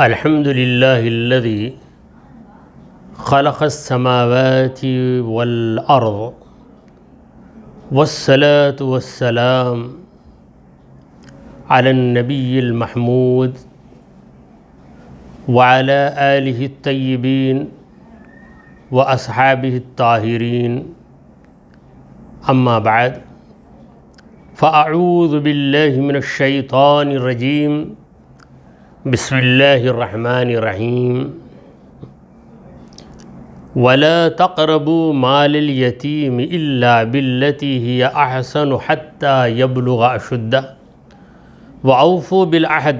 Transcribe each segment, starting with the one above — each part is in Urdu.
الحمد لله الذي خلق السماوات والأرض والصلاة والسلام على النبي المحمود وعلى آله الطيبين وأصحابه الطاهرين أما بعد فأعوذ بالله من الشيطان الرجيم بسم الله الرحمن الرحيم ولا تقربوا مال اليتيم إلا بالتي هي أحسن حتى يبلغ أشده وأوفوا بالعهد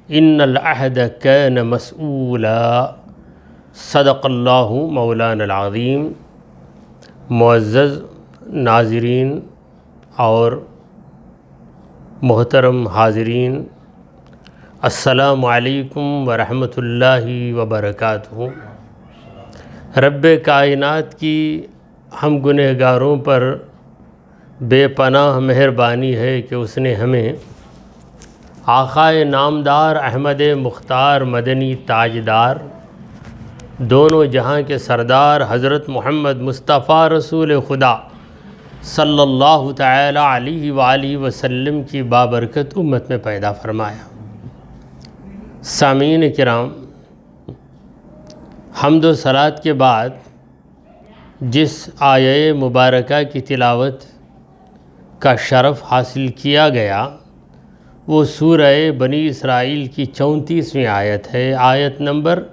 إن العهد كان مسؤولا صدق اللہ مولانا العظیم۔ معزز ناظرین اور محترم حاضرین، السلام علیکم ورحمۃ اللہ وبرکاتہ۔ رب کائنات کی ہم گنہگاروں پر بے پناہ مہربانی ہے کہ اس نے ہمیں آقائے نامدار احمد مختار مدنی تاجدار، دونوں جہاں کے سردار حضرت محمد مصطفیٰ رسول خدا صلی اللہ تعالی علیہ وآلہ وسلم کی بابرکت امت میں پیدا فرمایا۔ سامعین کرام، حمد و صلوات کے بعد جس آیہ مبارکہ کی تلاوت کا شرف حاصل کیا گیا وہ سورہ بنی اسرائیل کی 34ویں آیت ہے، آیت نمبر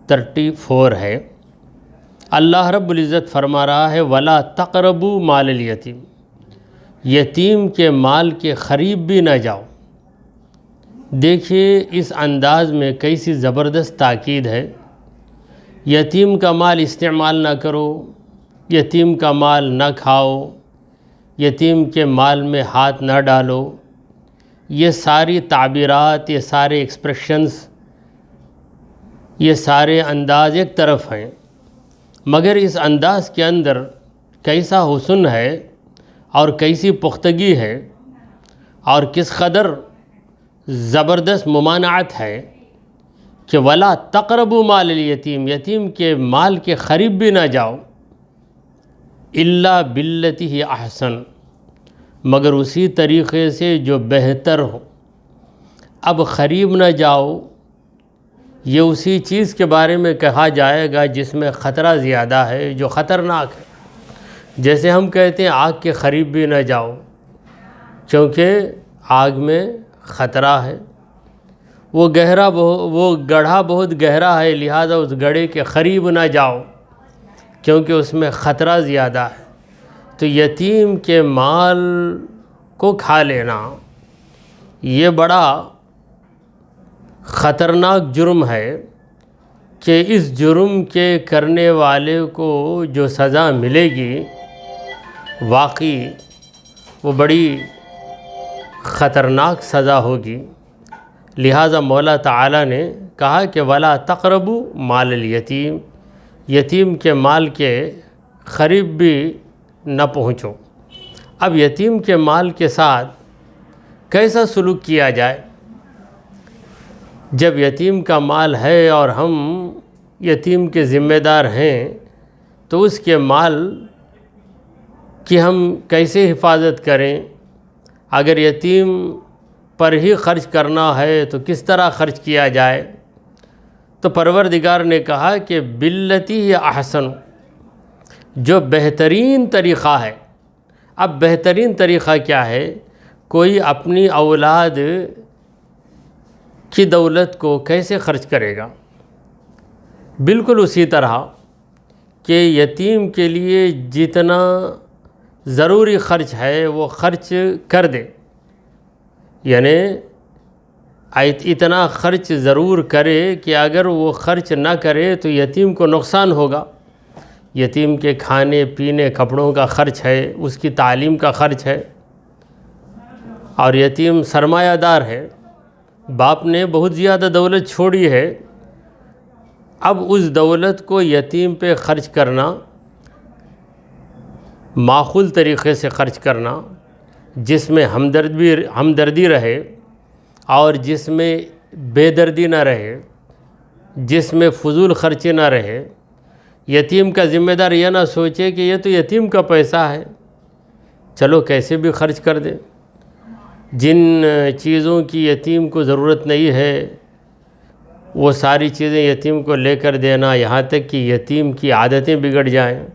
34 ہے۔ اللہ رب العزت فرما رہا ہے وَلَا تَقْرَبُوا مَالَ الْيَتِيمِ، یتیم کے مال کے قریب بھی نہ جاؤ۔ دیکھیے اس انداز میں کیسی زبردست تاکید ہے۔ یتیم کا مال استعمال نہ کرو، یتیم کا مال نہ کھاؤ، یتیم کے مال میں ہاتھ نہ ڈالو۔ یہ ساری تعبیرات، یہ سارے ایکسپریشنز، یہ سارے انداز ایک طرف ہیں، مگر اس انداز کے اندر کیسا حسن ہے اور کیسی پختگی ہے اور کس قدر زبردست ممانعت ہے کہ وَلَا تَقْرَبُوا مَالَ الْيَتِيمِ، یتیم کے مال کے قریب بھی نہ جاؤ، إِلَّا بِالَّتِي هِيَ أَحْسَنُ، مگر اسی طریقے سے جو بہتر ہو۔ اب قریب نہ جاؤ، یہ اسی چیز کے بارے میں کہا جائے گا جس میں خطرہ زیادہ ہے، جو خطرناک ہے۔ جیسے ہم کہتے ہیں آگ کے قریب بھی نہ جاؤ، کیونکہ آگ میں خطرہ ہے، وہ گڑھا بہت گہرا ہے، لہذا اس گڑھے کے قریب نہ جاؤ کیونکہ اس میں خطرہ زیادہ ہے۔ تو یتیم کے مال کو کھا لینا یہ بڑا خطرناک جرم ہے کہ اس جرم کے کرنے والے کو جو سزا ملے گی واقعی وہ بڑی خطرناک سزا ہوگی۔ لہٰذا مولا تعالیٰ نے کہا کہ وَلَا تَقْرَبُوا مَالَ الْيَتِيمِ، یتیم کے مال کے قریب بھی نہ پہنچو۔ اب یتیم کے مال کے ساتھ کیسا سلوک کیا جائے؟ جب یتیم کا مال ہے اور ہم یتیم کے ذمہ دار ہیں تو اس کے مال کی ہم کیسے حفاظت کریں؟ اگر یتیم پر ہی خرچ کرنا ہے تو کس طرح خرچ کیا جائے؟ تو پروردگار نے کہا کہ بِالَّتِي هِيَ أَحْسَنُ، جو بہترین طریقہ ہے۔ اب بہترین طریقہ کیا ہے؟ کوئی اپنی اولاد کی دولت کو کیسے خرچ کرے گا؟ بالکل اسی طرح کہ یتیم کے لیے جتنا ضروری خرچ ہے وہ خرچ کر دے، یعنی اتنا خرچ ضرور کرے کہ اگر وہ خرچ نہ کرے تو یتیم کو نقصان ہوگا۔ یتیم کے کھانے پینے کپڑوں کا خرچ ہے، اس کی تعلیم کا خرچ ہے، اور یتیم سرمایہ دار ہے، باپ نے بہت زیادہ دولت چھوڑی ہے، اب اس دولت کو یتیم پہ خرچ کرنا، معقول طریقے سے خرچ کرنا، جس میں ہمدردی رہے اور جس میں بے دردی نہ رہے، جس میں فضول خرچی نہ رہے۔ یتیم کا ذمہ دار یہ نہ سوچے کہ یہ تو یتیم کا پیسہ ہے، چلو کیسے بھی خرچ کر دیں۔ جن چیزوں کی یتیم کو ضرورت نہیں ہے وہ ساری چیزیں یتیم کو لے کر دینا، یہاں تک کہ یتیم کی عادتیں بگڑ جائیں،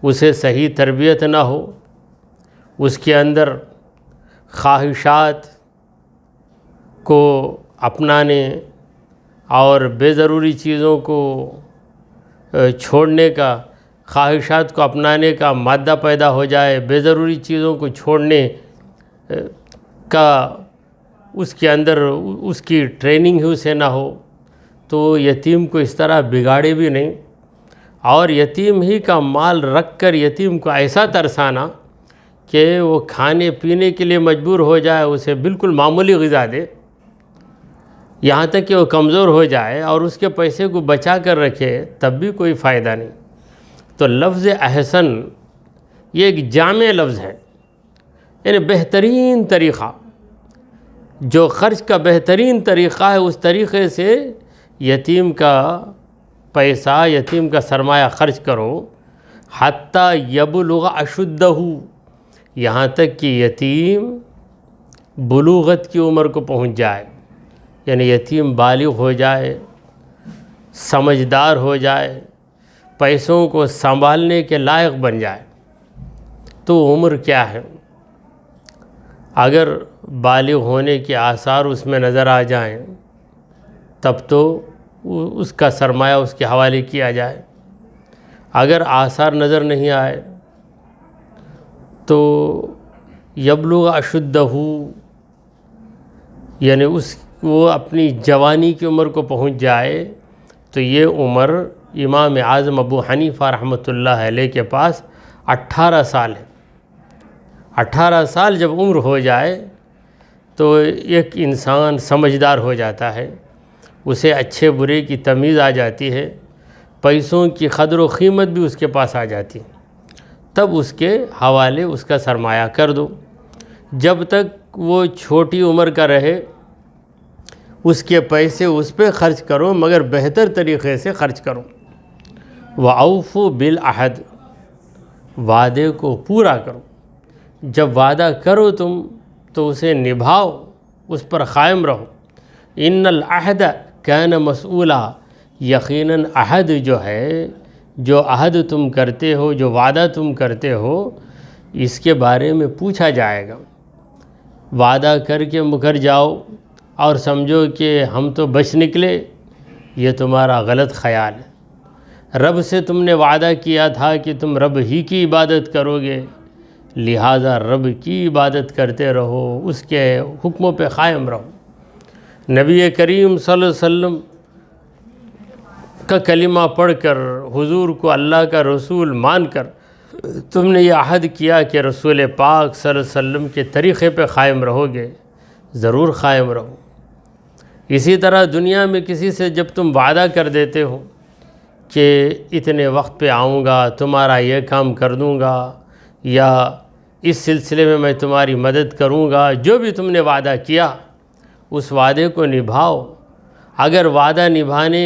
اسے صحیح تربیت نہ ہو، اس کے اندر خواہشات کو اپنانے اور بے ضروری چیزوں کو چھوڑنے کا، خواہشات کو اپنانے کا مادہ پیدا ہو جائے، بے ضروری چیزوں کو چھوڑنے کا اس کے اندر اس کی ٹریننگ ہی اسے نہ ہو، تو یتیم کو اس طرح بگاڑے بھی نہیں۔ اور یتیم ہی کا مال رکھ کر یتیم کو ایسا ترسانا کہ وہ کھانے پینے کے لیے مجبور ہو جائے، اسے بالکل معمولی غذا دے، یہاں تک کہ وہ کمزور ہو جائے اور اس کے پیسے کو بچا کر رکھے، تب بھی کوئی فائدہ نہیں۔ تو لفظ احسن یہ ایک جامع لفظ ہے، یعنی بہترین طریقہ، جو خرچ کا بہترین طریقہ ہے اس طریقے سے یتیم کا پیسہ، یتیم کا سرمایہ خرچ کرو، حتیٰ یبلغ اشدہ، یہاں تک کہ یتیم بلوغت کی عمر کو پہنچ جائے، یعنی یتیم بالغ ہو جائے، سمجھدار ہو جائے، پیسوں کو سنبھالنے کے لائق بن جائے۔ تو عمر کیا ہے؟ اگر بالغ ہونے کے آثار اس میں نظر آ جائیں تب تو اس کا سرمایہ اس کے حوالے کیا جائے، اگر آثار نظر نہیں آئے تو یبلغ اشدہ، یعنی وہ اپنی جوانی کی عمر کو پہنچ جائے، تو یہ عمر امام اعظم ابو حنیفہ رحمۃ اللہ علیہ کے پاس 18 سال ہے۔ 18 سال جب عمر ہو جائے تو ایک انسان سمجھدار ہو جاتا ہے، اسے اچھے برے کی تمیز آ جاتی ہے، پیسوں کی قدر و قیمت بھی اس کے پاس آ جاتی ہے، تب اس کے حوالے اس کا سرمایہ کر دو۔ جب تک وہ چھوٹی عمر کا رہے اس کے پیسے اس پہ خرچ کرو، مگر بہتر طریقے سے خرچ کرو۔ وَأَوْفُوا بِالْعَهْدِ، وعدے کو پورا کرو، جب وعدہ کرو تم تو اسے نبھاؤ، اس پر قائم رہو۔ ان العہد کان مسئولا، یقیناً عہد جو ہے، جو عہد تم کرتے ہو، جو وعدہ تم کرتے ہو، اس کے بارے میں پوچھا جائے گا۔ وعدہ کر کے مکر جاؤ اور سمجھو کہ ہم تو بچ نکلے، یہ تمہارا غلط خیال ہے۔ رب سے تم نے وعدہ کیا تھا کہ تم رب ہی کی عبادت کرو گے، لہٰذا رب کی عبادت کرتے رہو، اس کے حکموں پہ قائم رہو۔ نبی کریم صلی اللہ علیہ وسلم کا کلمہ پڑھ کر، حضور کو اللہ کا رسول مان کر تم نے یہ عہد کیا کہ رسول پاک صلی اللہ علیہ وسلم کے طریقے پہ قائم رہو گے، ضرور قائم رہو۔ اسی طرح دنیا میں کسی سے جب تم وعدہ کر دیتے ہو کہ اتنے وقت پہ آؤں گا، تمہارا یہ کام کر دوں گا، یا اس سلسلے میں میں تمہاری مدد کروں گا، جو بھی تم نے وعدہ کیا اس وعدے کو نبھاؤ۔ اگر وعدہ نبھانے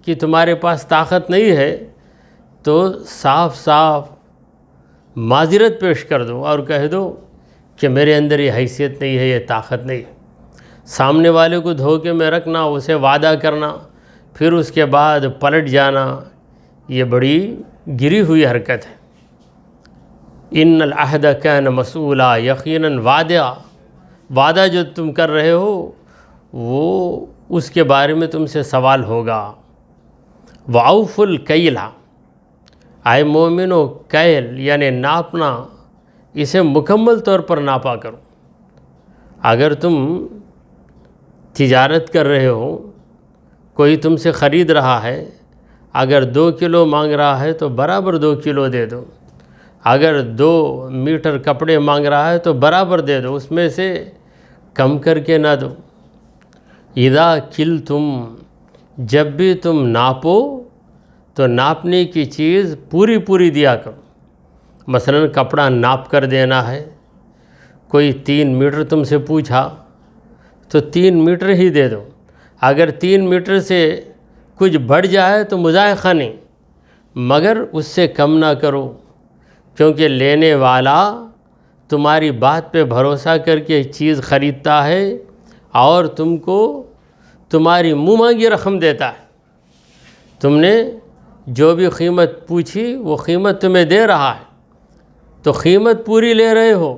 کی تمہارے پاس طاقت نہیں ہے تو صاف صاف معذرت پیش کر دو اور کہہ دو کہ میرے اندر یہ حیثیت نہیں ہے، یہ طاقت نہیں ہے۔ سامنے والے کو دھوکے میں رکھنا، اسے وعدہ کرنا، پھر اس کے بعد پلٹ جانا، یہ بڑی گری ہوئی حرکت ہے۔ ان العہد کان مسئولا، یقیناً وعدہ جو تم کر رہے ہو وہ اس کے بارے میں تم سے سوال ہوگا۔ وَأَوْفُوا الْكَيْلَ، اے مومنو، کیل یعنی ناپنا، اسے مکمل طور پر ناپا کرو۔ اگر تم تجارت کر رہے ہو، کوئی تم سے خرید رہا ہے، اگر 2 کلو مانگ رہا ہے تو برابر 2 کلو دے دو، اگر 2 میٹر کپڑے مانگ رہا ہے تو برابر دے دو، اس میں سے کم کر کے نہ دو۔ اذا کلتم، جب بھی تم ناپو تو ناپنے کی چیز پوری دیا کرو۔ مثلا کپڑا ناپ کر دینا ہے، کوئی 3 میٹر تم سے پوچھا تو 3 میٹر ہی دے دو، اگر 3 میٹر سے کچھ بڑھ جائے تو مضائقہ نہیں، مگر اس سے کم نہ کرو، کیونکہ لینے والا تمہاری بات پہ بھروسہ کر کے چیز خریدتا ہے اور تم کو تمہاری منہ مانگی رقم دیتا ہے۔ تم نے جو بھی قیمت پوچھی وہ قیمت تمہیں دے رہا ہے، تو قیمت پوری لے رہے ہو،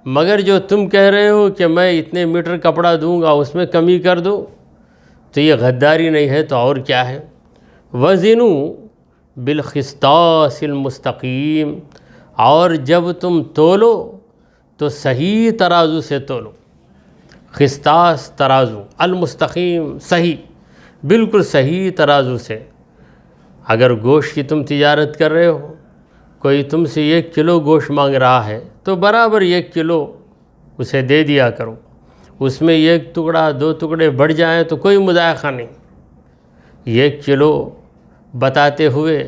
مگر جو تم کہہ رہے ہو کہ میں اتنے میٹر کپڑا دوں گا اس میں کمی کر دو، تو یہ غداری نہیں ہے تو اور کیا ہے؟ وَزِنُوا بِالْقِسْطَاسِ الْمُسْتَقِيمِ، اور جب تم تولو تو صحیح ترازو سے تولو۔ قسطاس ترازو، المستقیم صحیح، بالکل صحیح ترازو سے۔ اگر گوشت کی تم تجارت کر رہے ہو، کوئی تم سے 1 کلو گوشت مانگ رہا ہے تو برابر 1 کلو اسے دے دیا کرو، اس میں 1 ٹکڑا 2 ٹکڑے بڑھ جائیں تو کوئی مضائقہ نہیں۔ 1 کلو بتاتے ہوئے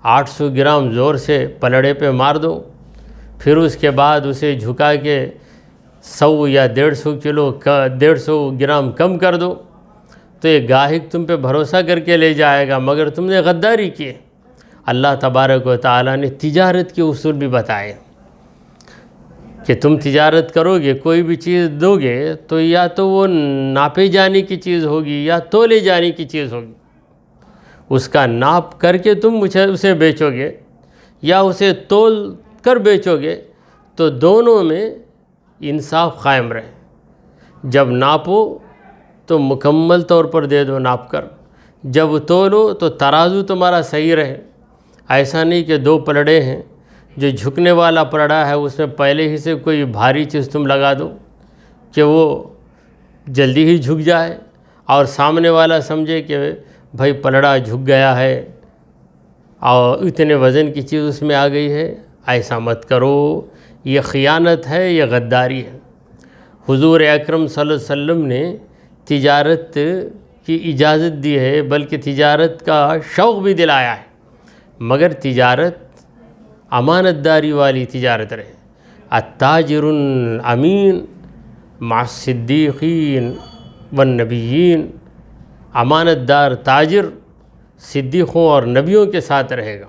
800 گرام زور سے پلڑے پہ مار دو، پھر اس کے بعد اسے جھکا کے 100 یا 150 گرام کم کر دو، تو یہ گاہک تم پہ بھروسہ کر کے لے جائے گا، مگر تم نے غداری کی۔ اللہ تبارک و تعالیٰ نے تجارت کے اصول بھی بتائے کہ تم تجارت کرو گے، کوئی بھی چیز دو گے تو یا تو وہ ناپے جانے کی چیز ہوگی یا تولے جانے کی چیز ہوگی، اس کا ناپ کر کے تم اسے بیچو گے یا اسے تول کر بیچو گے، تو دونوں میں انصاف قائم رہے۔ جب ناپو تو مکمل طور پر دے دو ناپ کر، جب تولو تو ترازو تمہارا صحیح رہے۔ ایسا نہیں کہ 2 پلڑے ہیں، جو جھکنے والا پلڑا ہے اس میں پہلے ہی سے کوئی بھاری چیز تم لگا دو کہ وہ جلدی ہی جھک جائے اور سامنے والا سمجھے کہ بھائی پلڑا جھک گیا ہے اور اتنے وزن کی چیز اس میں آ گئی ہے۔ ایسا مت کرو، یہ خیانت ہے، یہ غداری ہے۔ حضور اکرم صلی اللہ علیہ وسلم نے تجارت کی اجازت دی ہے، بلکہ تجارت کا شوق بھی دلایا ہے، مگر تجارت امانت داری والی تجارت رہے۔ التاجر الامین مع الصدیقین والنبیین، امانت دار تاجر صدیقوں اور نبیوں کے ساتھ رہے گا۔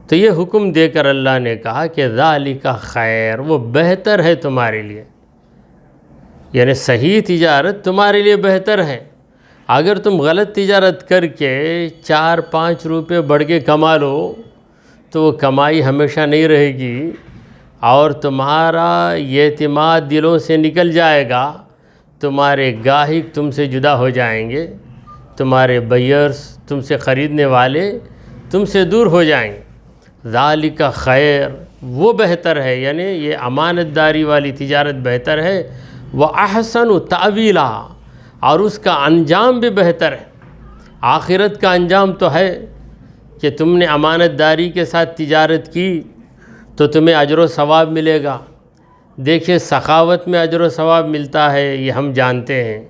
تو یہ حکم دے کر اللہ نے کہا کہ ذالک خیر، وہ بہتر ہے تمہارے لیے، یعنی صحیح تجارت تمہارے لیے بہتر ہے۔ اگر تم غلط تجارت کر کے 4-5 روپے بڑھ کے کما لو تو وہ کمائی ہمیشہ نہیں رہے گی، اور تمہارا یہ اعتماد دلوں سے نکل جائے گا، تمہارے گاہک تم سے جدا ہو جائیں گے، تمہارے بائرز، تم سے خریدنے والے تم سے دور ہو جائیں گے۔ ذالک خیر، وہ بہتر ہے، یعنی یہ امانت داری والی تجارت بہتر ہے۔ وَأَحْسَنُ تَأْوِيلًا، اور اس کا انجام بھی بہتر ہے۔ آخرت کا انجام تو ہے کہ تم نے امانت داری کے ساتھ تجارت کی تو تمہیں اجر و ثواب ملے گا۔ دیکھیے سخاوت میں اجر و ثواب ملتا ہے، یہ ہم جانتے ہیں،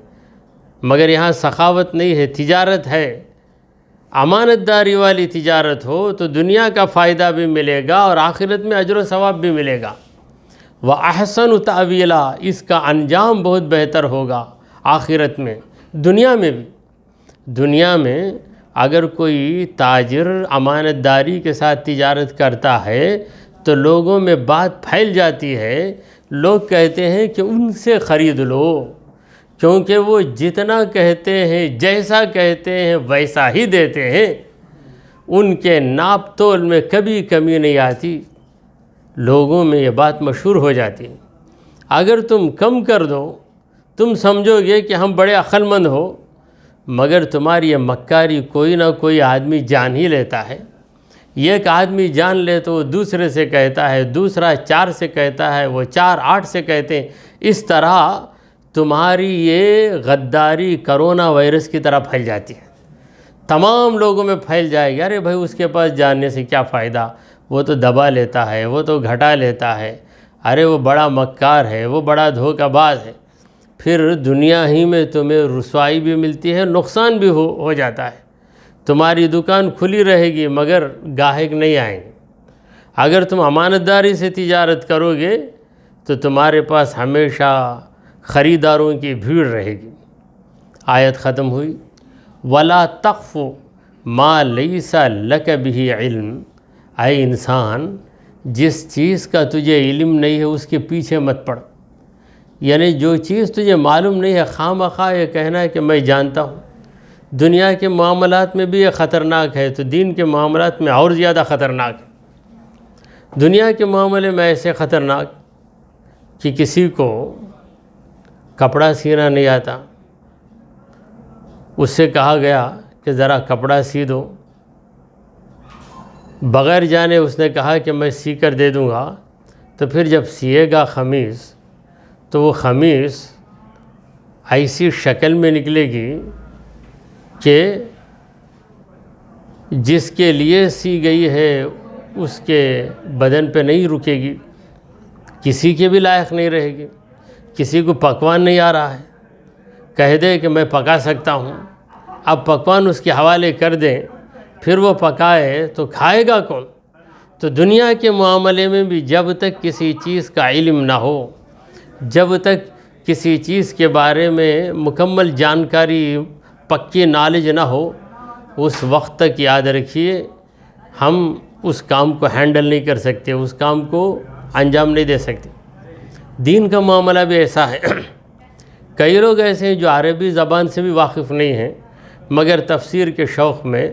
مگر یہاں سخاوت نہیں ہے، تجارت ہے۔ امانت داری والی تجارت ہو تو دنیا کا فائدہ بھی ملے گا اور آخرت میں اجر و ثواب بھی ملے گا۔ وَأَحْسَنُ تَأْوِيلًا، اس کا انجام بہت بہتر ہوگا آخرت میں، دنیا میں بھی۔ دنیا میں اگر کوئی تاجر امانت داری کے ساتھ تجارت کرتا ہے تو لوگوں میں بات پھیل جاتی ہے، لوگ کہتے ہیں کہ ان سے خرید لو، کیونکہ وہ جتنا کہتے ہیں، جیسا کہتے ہیں ویسا ہی دیتے ہیں، ان کے ناپ تول میں کبھی کمی نہیں آتی۔ لوگوں میں یہ بات مشہور ہو جاتی ہے۔ اگر تم کم کر دو، تم سمجھو گے کہ ہم بڑے عقل مند ہو، مگر تمہاری یہ مکاری کوئی نہ کوئی آدمی جان ہی لیتا ہے۔ ایک آدمی جان لے تو وہ دوسرے سے کہتا ہے، دوسرا 4 سے کہتا ہے، وہ 4 8 سے کہتے ہیں۔ اس طرح تمہاری یہ غداری کرونا وائرس کی طرح پھیل جاتی ہے، تمام لوگوں میں پھیل جائے گی۔ ارے بھائی اس کے پاس جاننے سے کیا فائدہ، وہ تو دبا لیتا ہے، وہ تو گھٹا لیتا ہے، ارے وہ بڑا مکار ہے، وہ بڑا دھوکہ باز ہے۔ پھر دنیا ہی میں تمہیں رسوائی بھی ملتی ہے، نقصان بھی ہو جاتا ہے۔ تمہاری دکان کھلی رہے گی مگر گاہک نہیں آئیں گے۔ اگر تم امانت داری سے تجارت کرو گے تو تمہارے پاس ہمیشہ خریداروں کی بھیڑ رہے گی۔ آیت ختم ہوئی. ولا تقف ما لیس لک بہ علم، اے انسان جس چیز کا تجھے علم نہیں ہے اس کے پیچھے مت پڑ. یعنی جو چیز تجھے معلوم نہیں ہے خواہ مخواہ یہ کہنا ہے کہ میں جانتا ہوں. دنیا کے معاملات میں بھی یہ خطرناک ہے تو دین کے معاملات میں اور زیادہ خطرناک ہے. دنیا کے معاملے میں ایسے خطرناک کہ کسی کو کپڑا سینا نہیں آتا، اس سے کہا گیا کہ ذرا کپڑا سی دو، بغیر جانے اس نے کہا کہ میں سی کر دے دوں گا. تو پھر جب سیے گا قمیص تو وہ قمیص ایسی شکل میں نکلے گی کہ جس کے لیے سی گئی ہے اس کے بدن پہ نہیں رکے گی، کسی کے بھی لائق نہیں رہے گی. کسی کو پکوان نہیں آ رہا ہے، کہہ دے کہ میں پکا سکتا ہوں، اب پکوان اس کے حوالے کر دیں، پھر وہ پکائے تو کھائے گا کون؟ تو دنیا کے معاملے میں بھی جب تک کسی چیز کا علم نہ ہو، جب تک کسی چیز کے بارے میں مکمل جانکاری، پکی نالج نہ ہو، اس وقت تک یاد رکھیے ہم اس کام کو ہینڈل نہیں کر سکتے، اس کام کو انجام نہیں دے سکتے. دین کا معاملہ بھی ایسا ہے. کئی لوگ ایسے ہیں جو عربی زبان سے بھی واقف نہیں ہیں مگر تفسیر کے شوق میں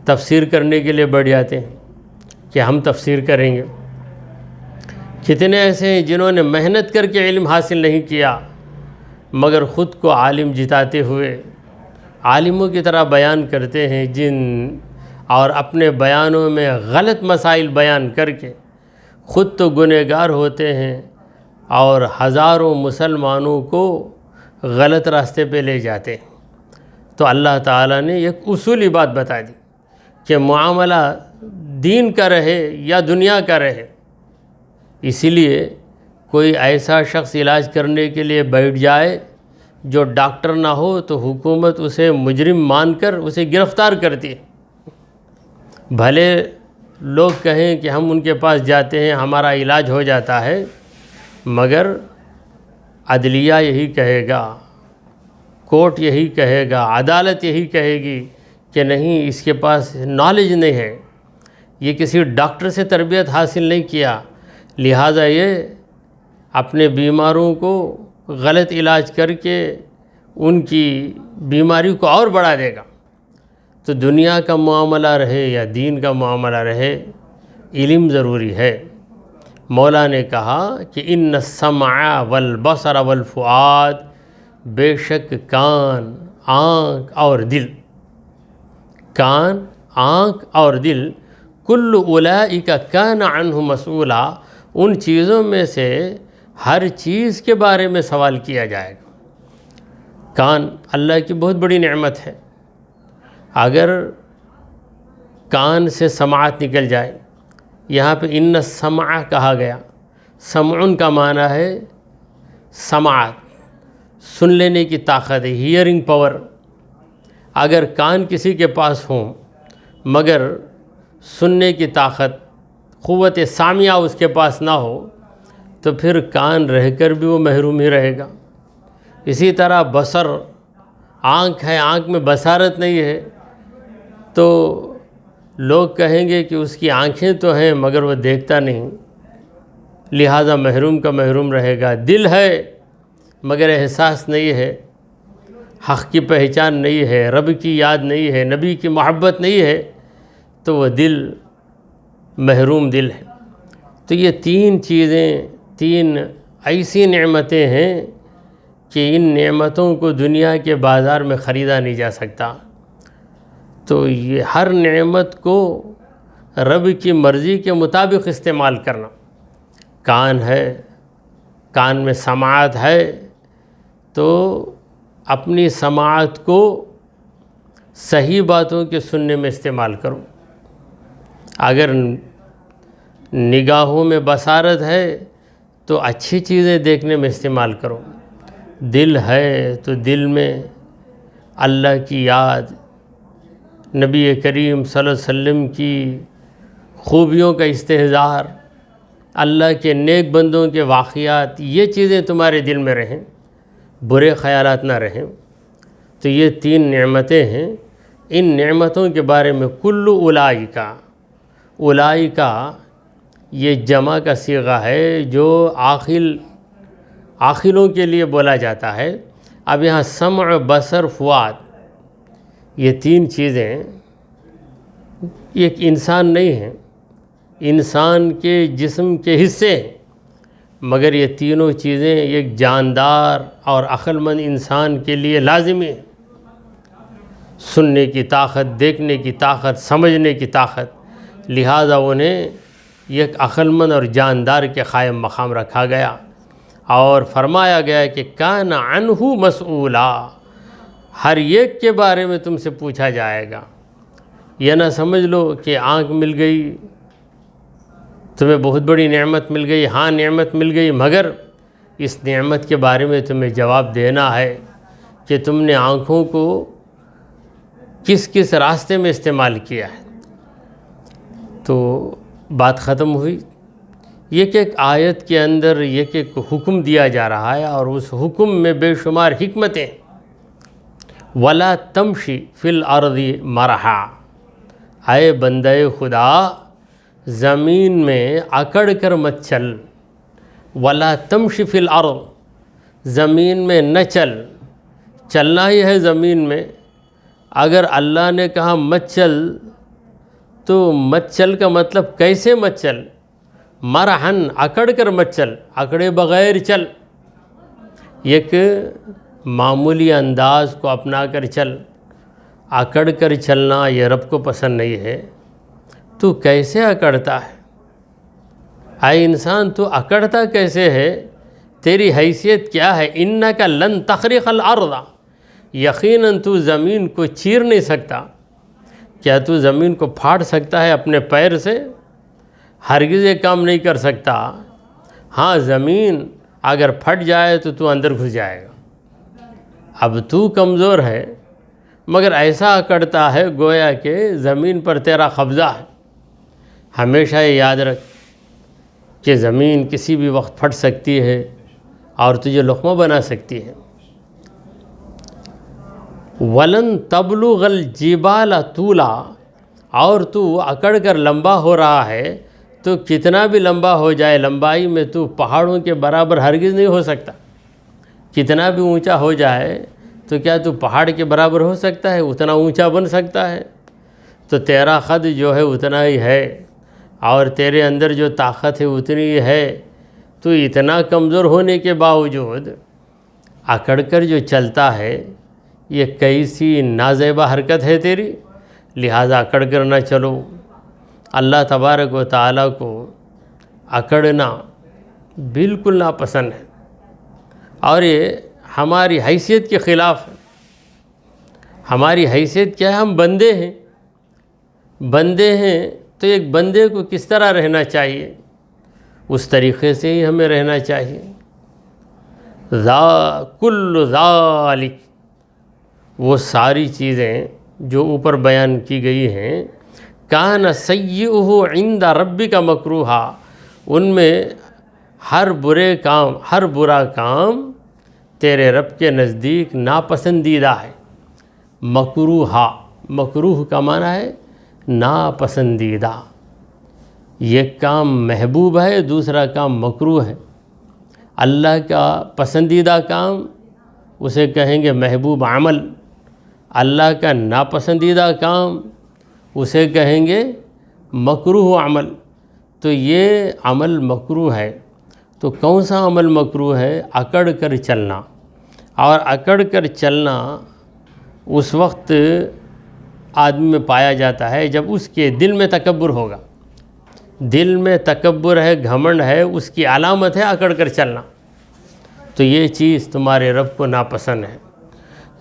تفسیر کرنے کے لیے بڑھ جاتے ہیں کہ ہم تفسیر کریں گے. کتنے ایسے ہیں جنہوں نے محنت کر کے علم حاصل نہیں کیا مگر خود کو عالم جتاتے ہوئے عالموں کی طرح بیان کرتے ہیں، اور اپنے بیانوں میں غلط مسائل بیان کر کے خود تو گنہگار ہوتے ہیں اور ہزاروں مسلمانوں کو غلط راستے پہ لے جاتے ہیں. تو اللہ تعالیٰ نے ایک اصولی بات بتا دی کہ معاملہ دین کا رہے یا دنیا کا رہے. اسی لیے کوئی ایسا شخص علاج کرنے کے لیے بیٹھ جائے جو ڈاکٹر نہ ہو تو حکومت اسے مجرم مان کر اسے گرفتار کرتی ہے. بھلے لوگ کہیں کہ ہم ان کے پاس جاتے ہیں ہمارا علاج ہو جاتا ہے، مگر عدلیہ یہی کہے گا، کورٹ یہی کہے گا، عدالت یہی کہے گی کہ نہیں اس کے پاس نالج نہیں ہے، یہ کسی ڈاکٹر سے تربیت حاصل نہیں کیا، لہٰذا یہ اپنے بیماروں کو غلط علاج کر کے ان کی بیماری کو اور بڑھا دے گا. تو دنیا کا معاملہ رہے یا دین کا معاملہ رہے علم ضروری ہے. مولا نے کہا کہ ان السمع والبصر والفؤاد، بے شک کان، آنکھ اور دل، کان، آنکھ اور دل، کل اولئک کان عنہ مسئولا، ان چیزوں میں سے ہر چیز کے بارے میں سوال کیا جائے گا. کان اللہ کی بہت بڑی نعمت ہے. اگر کان سے سماعت نکل جائے، یہاں پہ ان السمع کہا گیا، سمعن کا معنی ہے سماعت، سن لینے کی طاقت ہے، ہیئرنگ پاور. اگر کان کسی کے پاس ہوں مگر سننے کی طاقت، قوت سامعہ اس کے پاس نہ ہو تو پھر کان رہ کر بھی وہ محروم ہی رہے گا. اسی طرح بصر، آنکھ ہے، آنکھ میں بصارت نہیں ہے تو لوگ کہیں گے کہ اس کی آنکھیں تو ہیں مگر وہ دیکھتا نہیں، لہٰذا محروم کا محروم رہے گا. دل ہے مگر احساس نہیں ہے، حق کی پہچان نہیں ہے، رب کی یاد نہیں ہے، نبی کی محبت نہیں ہے تو وہ دل محروم دل ہے. تو یہ تین چیزیں، تین ایسی نعمتیں ہیں کہ ان نعمتوں کو دنیا کے بازار میں خریدا نہیں جا سکتا. تو یہ ہر نعمت کو رب کی مرضی کے مطابق استعمال کرنا. کان ہے، کان میں سماعت ہے تو اپنی سماعت کو صحیح باتوں کے سننے میں استعمال کرو. اگر نگاہوں میں بصارت ہے تو اچھی چیزیں دیکھنے میں استعمال کرو. دل ہے تو دل میں اللہ کی یاد، نبی کریم صلی اللہ علیہ وسلم کی خوبیوں کا استحضار، اللہ کے نیک بندوں کے واقعات، یہ چیزیں تمہارے دل میں رہیں، برے خیالات نہ رہیں. تو یہ 3 نعمتیں ہیں. ان نعمتوں کے بارے میں کل اولائکا یہ جمع کا صیغہ ہے جو عاقلوں کے لیے بولا جاتا ہے. اب یہاں سمع، بصر، فؤاد یہ 3 چیزیں ایک انسان نہیں ہیں، انسان کے جسم کے حصے ہیں، مگر یہ تینوں چیزیں ایک جاندار اور عقل مند انسان کے لیے لازمی ہیں. سننے کی طاقت، دیکھنے کی طاقت، سمجھنے کی طاقت، لہذا انہیں ایک عقل مند اور جاندار کے قائم مقام رکھا گیا اور فرمایا گیا کہ کان عنہ مسئولا، ہر ایک کے بارے میں تم سے پوچھا جائے گا. یہ نہ سمجھ لو کہ آنکھ مل گئی، تمہیں بہت بڑی نعمت مل گئی، ہاں نعمت مل گئی، مگر اس نعمت کے بارے میں تمہیں جواب دینا ہے کہ تم نے آنکھوں کو کس کس راستے میں استعمال کیا ہے. تو بات ختم ہوئی. ایک آیت کے اندر ایک حکم دیا جا رہا ہے اور اس حکم میں بے شمار حکمتیں. وَلَا تَمْشِ فِي الْأَرْضِ مَرَحًا، اے بندے خدا زمین میں اکڑ کر مت چل. وَلَا تَمْشِ فِي الْأَرْضِ، زمین میں نہ چلنا ہی ہے زمین میں. اگر اللہ نے کہا مت چل تو مت چل کا مطلب کیسے مت چل؟ مرحن، اکڑ کر مت چل، اکڑے بغیر چل. ایک معمولی انداز کو اپنا کر چل، اکڑ کر چلنا یہ رب کو پسند نہیں ہے. تو کیسے اکڑتا ہے؟ اے انسان تو اکڑتا کیسے ہے؟ تیری حیثیت کیا ہے؟ انک لن تخرق الارض، یقیناً تو زمین کو چیر نہیں سکتا. کیا تو زمین کو پھاڑ سکتا ہے اپنے پیر سے؟ ہرگز یہ کام نہیں کر سکتا. ہاں زمین اگر پھٹ جائے تو تو اندر گھس جائے گا. اب تو کمزور ہے مگر ایسا اکڑتا ہے گویا کہ زمین پر تیرا قبضہ ہے. ہمیشہ یہ یاد رکھ کہ زمین کسی بھی وقت پھٹ سکتی ہے اور تجھے لقمہ بنا سکتی ہے. وَلَن تَبْلُغَ الْجِبَالَ طُولًا، اور تو اکڑ کر لمبا ہو رہا ہے تو کتنا بھی لمبا ہو جائے لمبائی میں تو پہاڑوں کے برابر ہرگز نہیں ہو سکتا. کتنا بھی اونچا ہو جائے تو کیا تو پہاڑ کے برابر ہو سکتا ہے؟ اتنا اونچا بن سکتا ہے؟ تو تیرا قد جو ہے اتنا ہی ہے اور تیرے اندر جو طاقت ہے اتنی ہی ہے. تو اتنا کمزور ہونے کے باوجود اکڑ کر جو چلتا ہے یہ کیسی نازیبا حرکت ہے تیری. لہٰذا اکڑ کر نہ چلو. اللہ تبارک و تعالیٰ کو اکڑنا بالکل ناپسند ہے اور یہ ہماری حیثیت کے خلاف ہے. ہماری حیثیت کیا ہے؟ ہم بندے ہیں. بندے ہیں تو ایک بندے کو کس طرح رہنا چاہیے اس طریقے سے ہی ہمیں رہنا چاہیے. کل ذالک، وہ ساری چیزیں جو اوپر بیان کی گئی ہیں، کان سیئہ عند ربک مکروہا، ان میں ہر برا کام تیرے رب کے نزدیک ناپسندیدہ ہے. مکروہ کا معنی ہے ناپسندیدہ. ایک کام محبوب ہے، دوسرا کام مکروہ ہے. اللہ کا پسندیدہ کام اسے کہیں گے محبوب عمل، اللہ کا ناپسندیدہ کام اسے کہیں گے مکروہ عمل. تو یہ عمل مکروہ ہے. تو کون سا عمل مکروہ ہے؟ اکڑ کر چلنا. اور اکڑ کر چلنا اس وقت آدمی میں پایا جاتا ہے جب اس کے دل میں تکبر ہوگا. دل میں تکبر ہے، گھمنڈ ہے، اس کی علامت ہے اکڑ کر چلنا. تو یہ چیز تمہارے رب کو ناپسند ہے.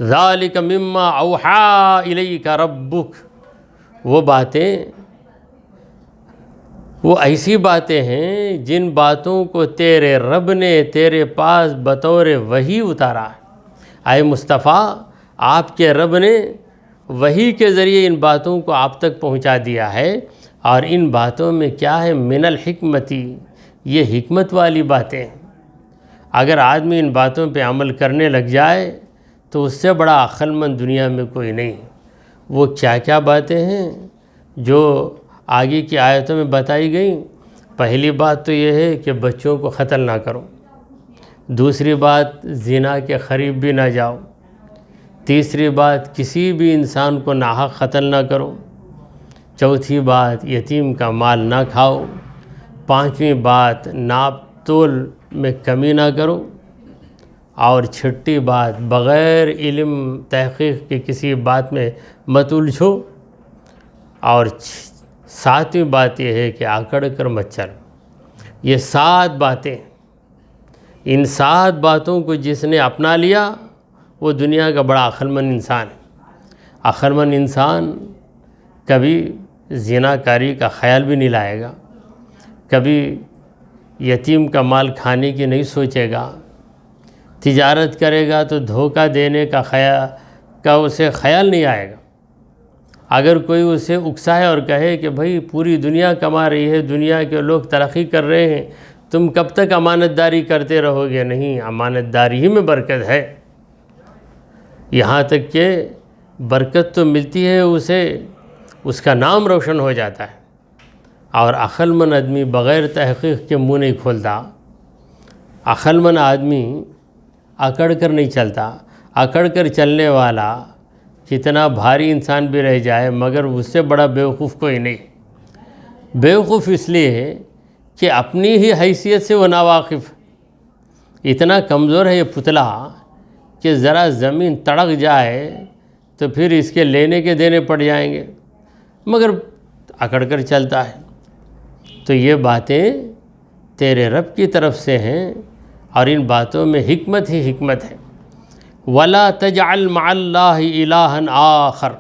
ذالک مما اوحی الیک ربک، وہ باتیں، وہ ایسی باتیں ہیں جن باتوں کو تیرے رب نے تیرے پاس بطور وحی اتارا ہے. اے مصطفیٰ، آپ کے رب نے وحی کے ذریعے ان باتوں کو آپ تک پہنچا دیا ہے. اور ان باتوں میں کیا ہے؟ من الحکمتی، یہ حکمت والی باتیں ہیں. اگر آدمی ان باتوں پہ عمل کرنے لگ جائے تو اس سے بڑا عقل مند دنیا میں کوئی نہیں۔ وہ کیا کیا باتیں ہیں جو آگے کی آیتوں میں بتائی گئیں؟ پہلی بات تو یہ ہے کہ بچوں کو قتل نہ کرو، دوسری بات زنا کے قریب بھی نہ جاؤ، تیسری بات کسی بھی انسان کو ناحق قتل نہ کرو، چوتھی بات یتیم کا مال نہ کھاؤ، پانچویں بات ناپ تول میں کمی نہ کرو، اور چھٹی بات بغیر علم تحقیق کے کسی بات میں مت الجھو، اور ساتویں بات یہ ہے کہ آکڑ کر مت چلو۔ یہ 7 باتیں، ان 7 باتوں کو جس نے اپنا لیا وہ دنیا کا بڑا عقل مند انسان ہے۔ عقل مند انسان کبھی زنا کاری کا خیال بھی نہیں لائے گا، کبھی یتیم کا مال کھانے کی نہیں سوچے گا، تجارت کرے گا تو دھوکہ دینے کا اسے خیال نہیں آئے گا۔ اگر کوئی اسے اکسائے اور کہے کہ بھائی پوری دنیا کما رہی ہے، دنیا کے لوگ ترقی کر رہے ہیں، تم کب تک امانت داری کرتے رہو گے؟ نہیں، امانت داری ہی میں برکت ہے، یہاں تک کہ برکت تو ملتی ہے اسے، اس کا نام روشن ہو جاتا ہے۔ اور عقل مند آدمی بغیر تحقیق کے منہ نہیں کھولتا۔ عقل مند آدمی اکڑ کر نہیں چلتا۔ اکڑ کر چلنے والا کتنا بھاری انسان بھی رہ جائے مگر اس سے بڑا بیوقوف کوئی نہیں۔ بیوقوف اس لیے ہے کہ اپنی ہی حیثیت سے وہ ناواقف، اتنا کمزور ہے یہ پتلا کہ ذرا زمین تڑک جائے تو پھر اس کے لینے کے دینے پڑ جائیں گے، مگر اکڑ کر چلتا ہے۔ تو یہ باتیں تیرے رب کی طرف سے ہیں اور ان باتوں میں حکمت ہی حکمت ہے۔ وَلَا تَجْعَلْ مَعَ اللَّهِ إِلَٰهًا آخر،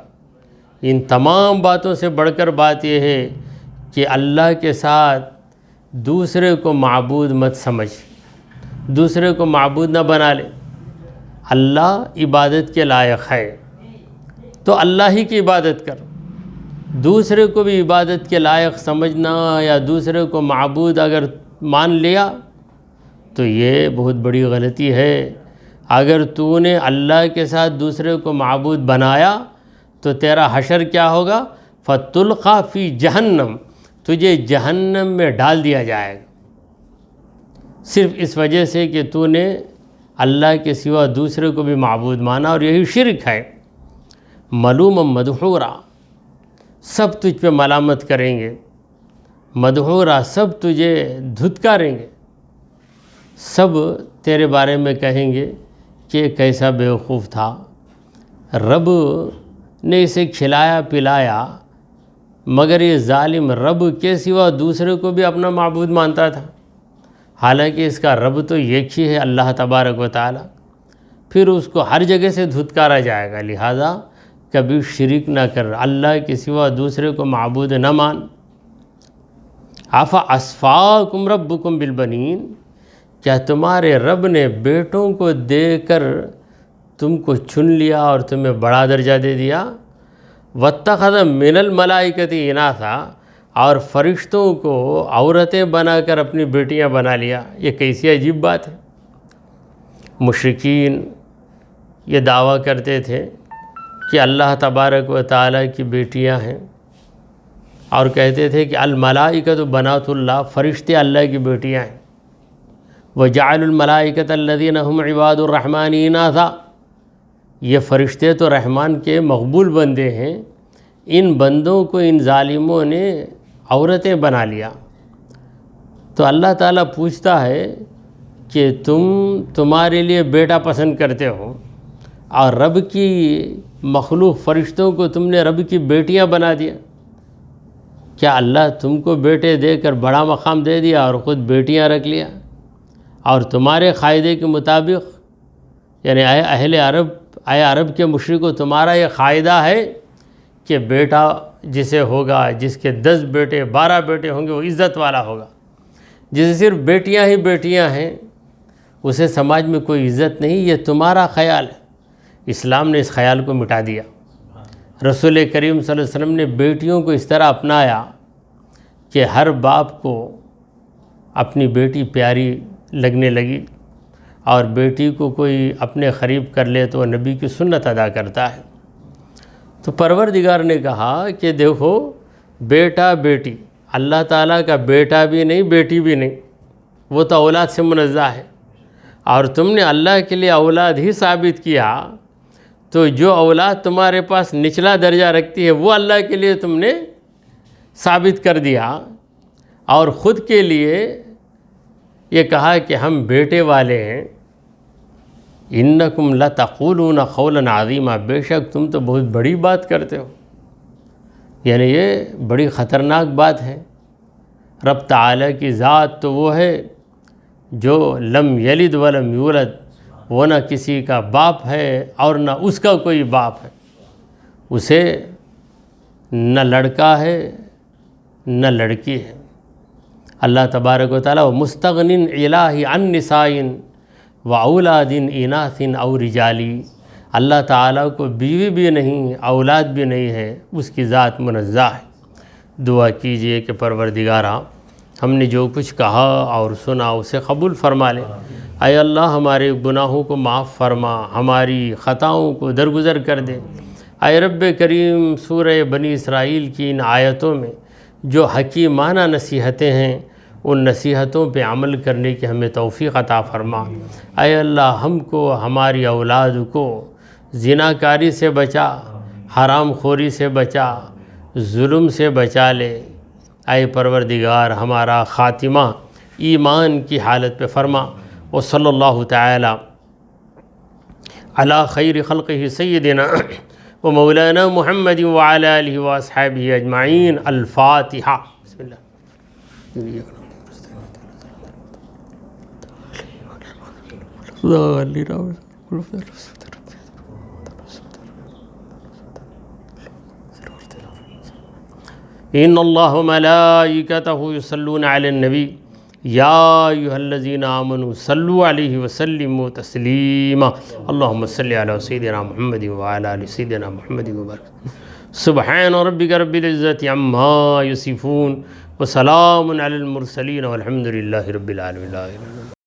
ان تمام باتوں سے بڑھ کر بات یہ ہے کہ اللہ کے ساتھ دوسرے کو معبود مت سمجھ، دوسرے کو معبود نہ بنا لے۔ اللہ عبادت کے لائق ہے تو اللہ ہی کی عبادت کر، دوسرے کو بھی عبادت کے لائق سمجھنا یا دوسرے کو معبود اگر مان لیا تو یہ بہت بڑی غلطی ہے۔ اگر تو نے اللہ کے ساتھ دوسرے کو معبود بنایا تو تیرا حشر کیا ہوگا؟ فَتُلْقَى فِي جہنم، تجھے جہنم میں ڈال دیا جائے گا، صرف اس وجہ سے کہ تو نے اللہ کے سوا دوسرے کو بھی معبود مانا، اور یہی شرک ہے۔ ملوما مدحورا، سب تجھ پہ ملامت کریں گے، مدحورا، سب تجھے دھتکاریں گے، سب تیرے بارے میں کہیں گے کہ کیسا بیوقوف تھا، رب نے اسے کھلایا پلایا مگر یہ ظالم رب کے سوا دوسرے کو بھی اپنا معبود مانتا تھا، حالانکہ اس کا رب تو ایک ہی ہے، اللہ تبارک و تعالی۔ پھر اس کو ہر جگہ سے دھتکارا جائے گا، لہذا کبھی شرک نہ کر، اللہ کے سوا دوسرے کو معبود نہ مان۔ اَفَأَصْفَاكُمْ رَبُّكُمْ بِالْبَنِينَ، کیا تمہارے رب نے بیٹوں کو دے کر تم کو چن لیا اور تمہیں بڑا درجہ دے دیا؟ وَاتَّخَذَ مِنَ الْمَلَائِكَةِ إِنَاثًا، اور فرشتوں کو عورتیں بنا کر اپنی بیٹیاں بنا لیا، یہ کیسی عجیب بات ہے۔ مشرکین یہ دعویٰ کرتے تھے کہ اللہ تبارک و تعالیٰ کی بیٹیاں ہیں، اور کہتے تھے کہ الملائکۃ بنات اللہ، فرشتے اللہ کی بیٹیاں ہیں۔ وَجَعَلُوا الْمَلَائِكَةَ الَّذِينَ هُمْ عِبَادُ الرَّحْمَنِ إِنَاثًا، یہ فرشتے تو رحمان کے مقبول بندے ہیں، ان بندوں کو ان ظالموں نے عورتیں بنا لیا۔ تو اللہ تعالیٰ پوچھتا ہے کہ تمہارے لیے بیٹا پسند کرتے ہو اور رب کی مخلوق فرشتوں کو تم نے رب کی بیٹیاں بنا دیا، کیا اللہ تم کو بیٹے دے کر بڑا مقام دے دیا اور خود بیٹیاں رکھ لیا؟ اور تمہارے قاعدے کے مطابق، یعنی اے عرب کے مشرکو، تمہارا یہ قاعدہ ہے کہ بیٹا جسے ہوگا، جس کے 10 بیٹے 12 بیٹے ہوں گے، وہ عزت والا ہوگا، جسے صرف بیٹیاں ہی بیٹیاں ہیں اسے سماج میں کوئی عزت نہیں۔ یہ تمہارا خیال ہے، اسلام نے اس خیال کو مٹا دیا۔ رسول کریم صلی اللہ علیہ وسلم نے بیٹیوں کو اس طرح اپنایا کہ ہر باپ کو اپنی بیٹی پیاری لگنے لگی، اور بیٹی کو کوئی اپنے قریب کر لے تو وہ نبی کی سنت ادا کرتا ہے۔ تو پروردگار نے کہا کہ دیکھو بیٹا بیٹی، اللہ تعالیٰ کا بیٹا بھی نہیں بیٹی بھی نہیں، وہ تو اولاد سے منزہ ہے، اور تم نے اللہ کے لیے اولاد ہی ثابت کیا، تو جو اولاد تمہارے پاس نچلا درجہ رکھتی ہے وہ اللہ کے لیے تم نے ثابت کر دیا، اور خود کے لیے یہ کہا کہ ہم بیٹے والے ہیں۔ انکم لتقولون قولا عظیما، بے شک تم تو بہت بڑی بات کرتے ہو، یعنی یہ بڑی خطرناک بات ہے۔ رب تعالیٰ کی ذات تو وہ ہے جو لم یلد ولم یولد، وہ نہ کسی کا باپ ہے اور نہ اس کا کوئی باپ ہے، اسے نہ لڑکا ہے نہ لڑکی ہے۔ اللہ تبارک و تعالیٰ و مستغن الہ عن نساء و اولاد اناث او رجالی، اللہ تعالیٰ کو بیوی بھی نہیں اولاد بھی نہیں ہے، اس کی ذات منزہ ہے۔ دعا کیجئے کہ پروردگارا ہم نے جو کچھ کہا اور سنا اسے قبول فرما لے۔ اے اللہ ہمارے گناہوں کو معاف فرما، ہماری خطاؤں کو درگزر کر دے۔ اے رب کریم، سورہ بنی اسرائیل کی ان آیتوں میں جو حکیمانہ نصیحتیں ہیں، ان نصیحتوں پہ عمل کرنے کی ہمیں توفیق عطا فرما۔ اے اللہ ہم کو، ہماری اولاد کو زناکاری سے بچا، حرام خوری سے بچا، ظلم سے بچا لے۔ اے پروردگار ہمارا خاتمہ ایمان کی حالت پہ فرما۔ وصلی اللہ تعالی علی خیر خلقہ سیدنا و مولانا محمد وعلی آلہ واصحابہ اجمعین۔ الفاتحہ۔ بسم اللہ۔ ان اللہ وملائکتہ یصلون علی النبی یا ایھا الذین آمنوا صلوا علیہ وسلموا تسلیما۔ اللہم صل علی سیدنا محمد وعلی آل سیدنا محمد وبارک۔ سبحان ربک رب العزۃ عما یصفون وسلام علی المرسلین والحمد للہ رب العالمین۔